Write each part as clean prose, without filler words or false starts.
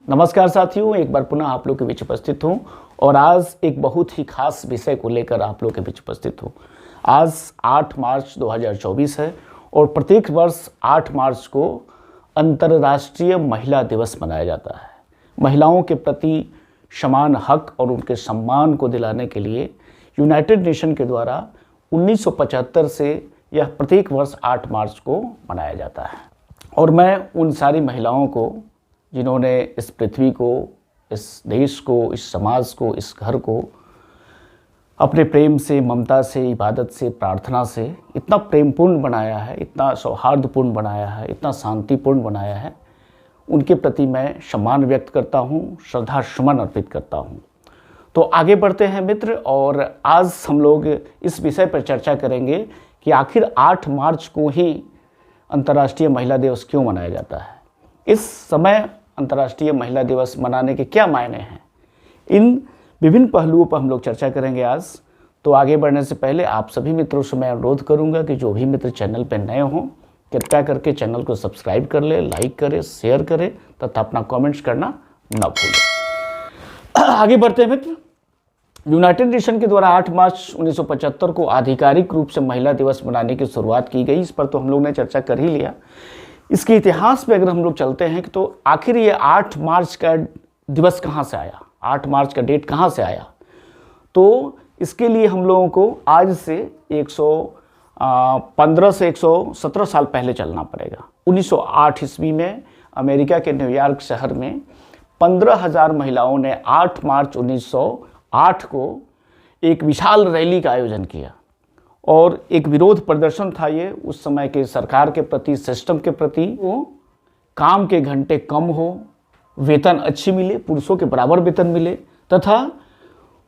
नमस्कार साथियों, एक बार पुनः आप लोग के बीच उपस्थित हूँ और आज एक बहुत ही खास विषय को लेकर आप लोग के बीच उपस्थित हूँ। आज 8 मार्च 2024 है और प्रत्येक वर्ष 8 मार्च को अंतर्राष्ट्रीय महिला दिवस मनाया जाता है। महिलाओं के प्रति समान हक और उनके सम्मान को दिलाने के लिए यूनाइटेड नेशन के द्वारा 1975 से यह प्रत्येक वर्ष 8 मार्च को मनाया जाता है। और मैं उन सारी महिलाओं को जिन्होंने इस पृथ्वी को, इस देश को, इस समाज को, इस घर को अपने प्रेम से, ममता से, इबादत से, प्रार्थना से इतना प्रेमपूर्ण बनाया है, इतना सौहार्दपूर्ण बनाया है, इतना शांतिपूर्ण बनाया है, उनके प्रति मैं सम्मान व्यक्त करता हूँ, श्रद्धा सुमन अर्पित करता हूँ। तो आगे बढ़ते हैं मित्र, और आज हम लोग इस विषय पर चर्चा करेंगे कि आखिर 8 मार्च को ही अंतर्राष्ट्रीय महिला दिवस क्यों मनाया जाता है। इस समय अंतर्राष्ट्रीय महिला दिवस मनाने के क्या मायने हैं, इन विभिन्न पहलुओं पर हम लोग चर्चा करेंगे आज। तो आगे बढ़ने से पहले आप सभी मित्रों से मैं अनुरोध करूंगा कि जो भी मित्र चैनल पर नए हों कृपया करके चैनल को सब्सक्राइब कर ले, लाइक करें, शेयर करें तथा अपना कमेंट्स करना न भूलें। आगे बढ़ते हैं मित्र। यूनाइटेड नेशन के द्वारा 8 मार्च 1975 को आधिकारिक रूप से महिला दिवस मनाने की शुरुआत की गई। इस पर तो हम लोग ने चर्चा कर ही लिया। इसके इतिहास पे अगर हम लोग चलते हैं तो आखिर ये 8 मार्च का दिवस कहाँ से आया, 8 मार्च का डेट कहाँ से आया, तो इसके लिए हम लोगों को आज से 115 से 117 साल पहले चलना पड़ेगा। 1908 ईस्वी में अमेरिका के न्यूयॉर्क शहर में 15,000 महिलाओं ने 8 मार्च 1908 को एक विशाल रैली का आयोजन किया और एक विरोध प्रदर्शन था ये उस समय के सरकार के प्रति, सिस्टम के प्रति। वो काम के घंटे कम हो, वेतन अच्छी मिले, पुरुषों के बराबर वेतन मिले तथा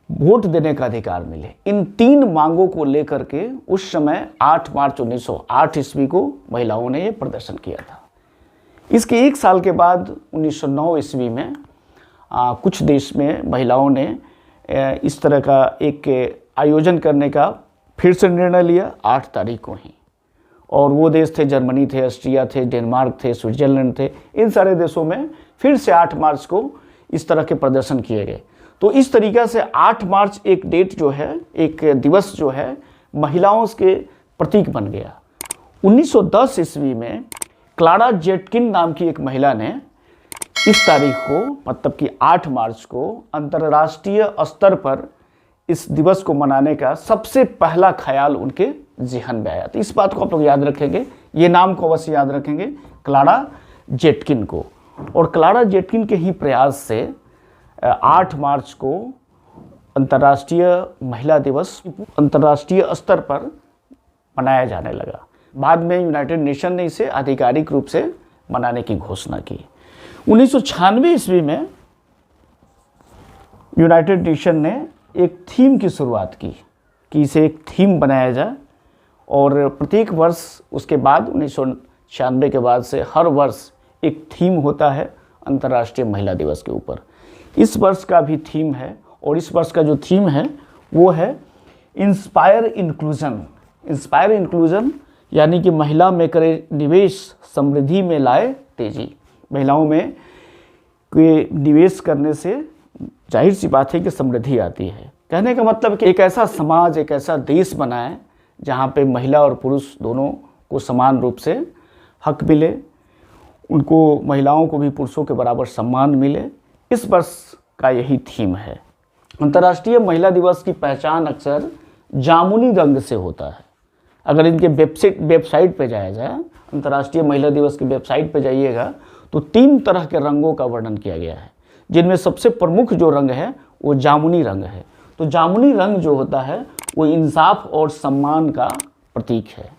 वोट देने का अधिकार मिले। इन 3 मांगों को लेकर के उस समय 8 मार्च 1908 ईस्वी को महिलाओं ने ये प्रदर्शन किया था। इसके 1 साल के बाद 1909 ईस्वी में कुछ देश में महिलाओं ने इस तरह का एक आयोजन करने का फिर से निर्णय लिया 8 तारीख को ही। और वो देश थे, जर्मनी थे, ऑस्ट्रिया थे, डेनमार्क थे, स्विट्जरलैंड थे। इन सारे देशों में फिर से 8 मार्च को इस तरह के प्रदर्शन किए गए। तो इस तरीक़े से 8 मार्च एक डेट जो है, एक दिवस जो है, महिलाओं के प्रतीक बन गया। 1910 ईस्वी में क्लारा जेटकिन नाम की एक महिला ने इस तारीख को, मतलब कि 8 मार्च को अंतर्राष्ट्रीय स्तर पर इस दिवस को मनाने का सबसे पहला ख्याल उनके ज़हन में आया। तो इस बात को आप लोग याद रखेंगे, ये नाम को अवश्य याद रखेंगे, क्लारा जेटकिन को। और क्लारा जेटकिन के ही प्रयास से 8 मार्च को अंतर्राष्ट्रीय महिला दिवस अंतर्राष्ट्रीय स्तर पर मनाया जाने लगा। बाद में यूनाइटेड नेशन ने इसे आधिकारिक रूप से मनाने की घोषणा की। 1996 ईस्वी में यूनाइटेड नेशन ने एक थीम की शुरुआत की कि इसे एक थीम बनाया जाए और प्रत्येक वर्ष उसके बाद 1996 के बाद से हर वर्ष एक थीम होता है अंतर्राष्ट्रीय महिला दिवस के ऊपर। इस वर्ष का भी थीम है और इस वर्ष का जो थीम है वो है इंस्पायर इंक्लूजन। इंस्पायर इंक्लूजन यानी कि महिला में करे निवेश, समृद्धि में लाए तेजी। महिलाओं में निवेश करने से जाहिर सी बात है कि समृद्धि आती है। कहने का मतलब कि एक ऐसा समाज, एक ऐसा देश बनाएं जहाँ पे महिला और पुरुष दोनों को समान रूप से हक मिले, उनको, महिलाओं को भी पुरुषों के बराबर सम्मान मिले। इस वर्ष का यही थीम है। अंतर्राष्ट्रीय महिला दिवस की पहचान अक्सर जामुनी रंग से होता है। अगर इनके वेबसाइट पे जाया जाए, अंतर्राष्ट्रीय महिला दिवस की वेबसाइट पे जाइएगा तो 3 तरह के रंगों का वर्णन किया गया है, जिनमें सबसे प्रमुख जो रंग है वो जामुनी रंग है। तो जामुनी रंग जो होता है वो इंसाफ और सम्मान का प्रतीक है।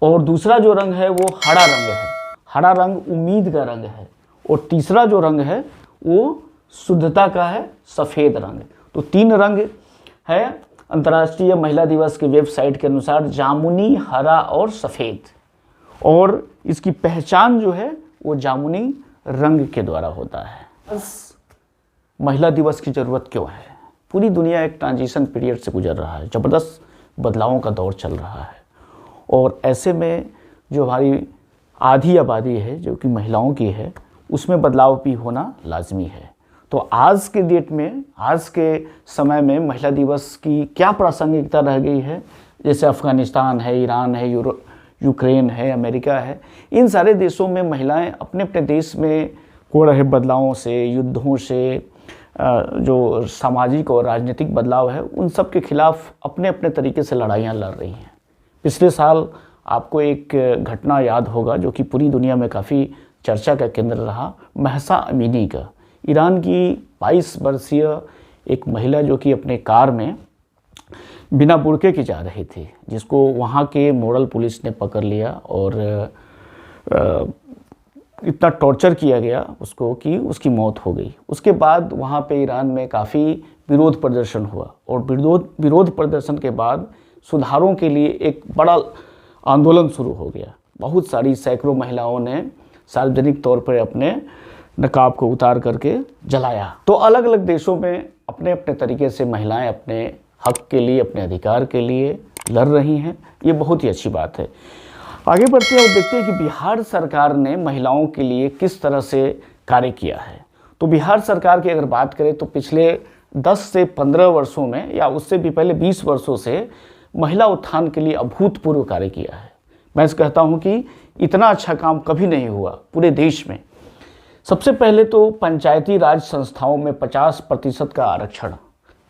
और दूसरा जो रंग है वो हरा रंग है। हरा रंग उम्मीद का रंग है। और तीसरा जो रंग है वो शुद्धता का है, सफ़ेद रंग। तो 3 रंग है अंतर्राष्ट्रीय महिला दिवस के वेबसाइट के अनुसार, जामुनी, हरा और सफ़ेद। और इसकी पहचान जो है वो जामुनी रंग के द्वारा होता है। महिला दिवस की ज़रूरत क्यों है? पूरी दुनिया एक ट्रांजिशन पीरियड से गुजर रहा है, ज़बरदस्त बदलावों का दौर चल रहा है। और ऐसे में जो हमारी आधी आबादी है जो कि महिलाओं की है, उसमें बदलाव भी होना लाजमी है। तो आज के डेट में, आज के समय में महिला दिवस की क्या प्रासंगिकता रह गई है, जैसे अफ़गानिस्तान है, ईरान है, यूक्रेन है, अमेरिका है, इन सारे देशों में महिलाएं अपने अपने देश में हो रहे बदलावों से, युद्धों से, जो सामाजिक और राजनीतिक बदलाव है, उन सब के खिलाफ अपने अपने तरीके से लड़ाइयाँ लड़ रही हैं। पिछले साल आपको एक घटना याद होगा जो कि पूरी दुनिया में काफ़ी चर्चा का केंद्र रहा, महसा अमीनी का। ईरान की 22 वर्षीय एक महिला जो कि अपने कार में बिना बुर्के के जा रही थी, जिसको वहाँ के मॉडल पुलिस ने पकड़ लिया और इतना टॉर्चर किया गया उसको कि उसकी मौत हो गई। उसके बाद वहाँ पे ईरान में काफ़ी विरोध प्रदर्शन हुआ और विरोध प्रदर्शन के बाद सुधारों के लिए एक बड़ा आंदोलन शुरू हो गया। बहुत सारी सैकड़ों महिलाओं ने सार्वजनिक तौर पर अपने नकाब को उतार करके जलाया। तो अलग अलग देशों में अपने अपने तरीके से महिलाएं अपने हक के लिए, अपने अधिकार के लिए लड़ रही हैं। ये बहुत ही अच्छी बात है। आगे बढ़ते हैं और देखते हैं कि बिहार सरकार ने महिलाओं के लिए किस तरह से कार्य किया है। तो बिहार सरकार की अगर बात करें तो पिछले 10 से 15 वर्षों में, या उससे भी पहले 20 वर्षों से महिला उत्थान के लिए अभूतपूर्व कार्य किया है। मैं कहता हूँ कि इतना अच्छा काम कभी नहीं हुआ पूरे देश में। सबसे पहले तो पंचायती राज संस्थाओं में 50% का आरक्षण,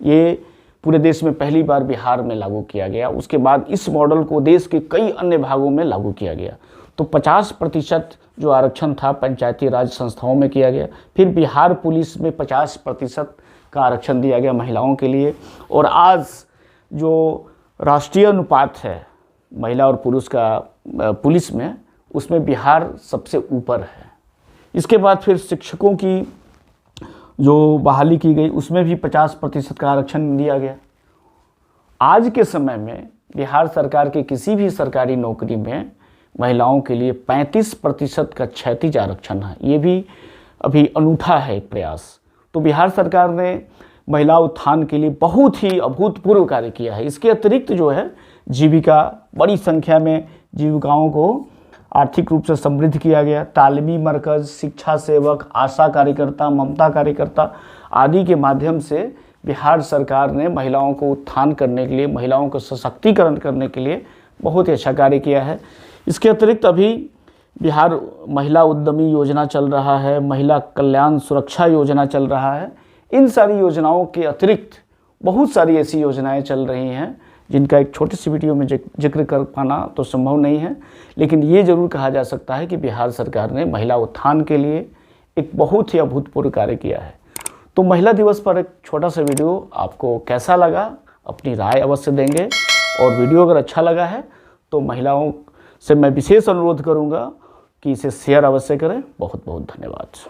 ये पूरे देश में पहली बार बिहार में लागू किया गया। उसके बाद इस मॉडल को देश के कई अन्य भागों में लागू किया गया। तो 50% जो आरक्षण था पंचायती राज संस्थाओं में किया गया। फिर बिहार पुलिस में 50% का आरक्षण दिया गया महिलाओं के लिए। और आज जो राष्ट्रीय अनुपात है महिला और पुरुष का पुलिस में, उसमें बिहार सबसे ऊपर है। इसके बाद फिर शिक्षकों की जो बहाली की गई, उसमें भी 50% का आरक्षण दिया गया। आज के समय में बिहार सरकार के किसी भी सरकारी नौकरी में महिलाओं के लिए 35% का क्षैतिज आरक्षण है। ये भी अभी अनूठा है एक प्रयास। तो बिहार सरकार ने महिला उत्थान के लिए बहुत ही अभूतपूर्व कार्य किया है। इसके अतिरिक्त जो है जीविका, बड़ी संख्या में जीविकाओं को आर्थिक रूप से समृद्ध किया गया। तालीमी मरकज़, शिक्षा सेवक, आशा कार्यकर्ता, ममता कार्यकर्ता आदि के माध्यम से बिहार सरकार ने महिलाओं को उत्थान करने के लिए, महिलाओं को सशक्तिकरण करने के लिए बहुत ही अच्छा कार्य किया है। इसके अतिरिक्त अभी बिहार महिला उद्यमी योजना चल रहा है, महिला कल्याण सुरक्षा योजना चल रहा है। इन सारी योजनाओं के अतिरिक्त बहुत सारी ऐसी योजनाएं चल रही हैं जिनका एक छोटी सी वीडियो में जिक्र कर पाना तो संभव नहीं है, लेकिन ये ज़रूर कहा जा सकता है कि बिहार सरकार ने महिला उत्थान के लिए एक बहुत ही अभूतपूर्व कार्य किया है। तो महिला दिवस पर एक छोटा सा वीडियो आपको कैसा लगा, अपनी राय अवश्य देंगे। और वीडियो अगर अच्छा लगा है तो महिलाओं से मैं विशेष अनुरोध करूँगा कि इसे शेयर अवश्य करें। बहुत बहुत धन्यवाद।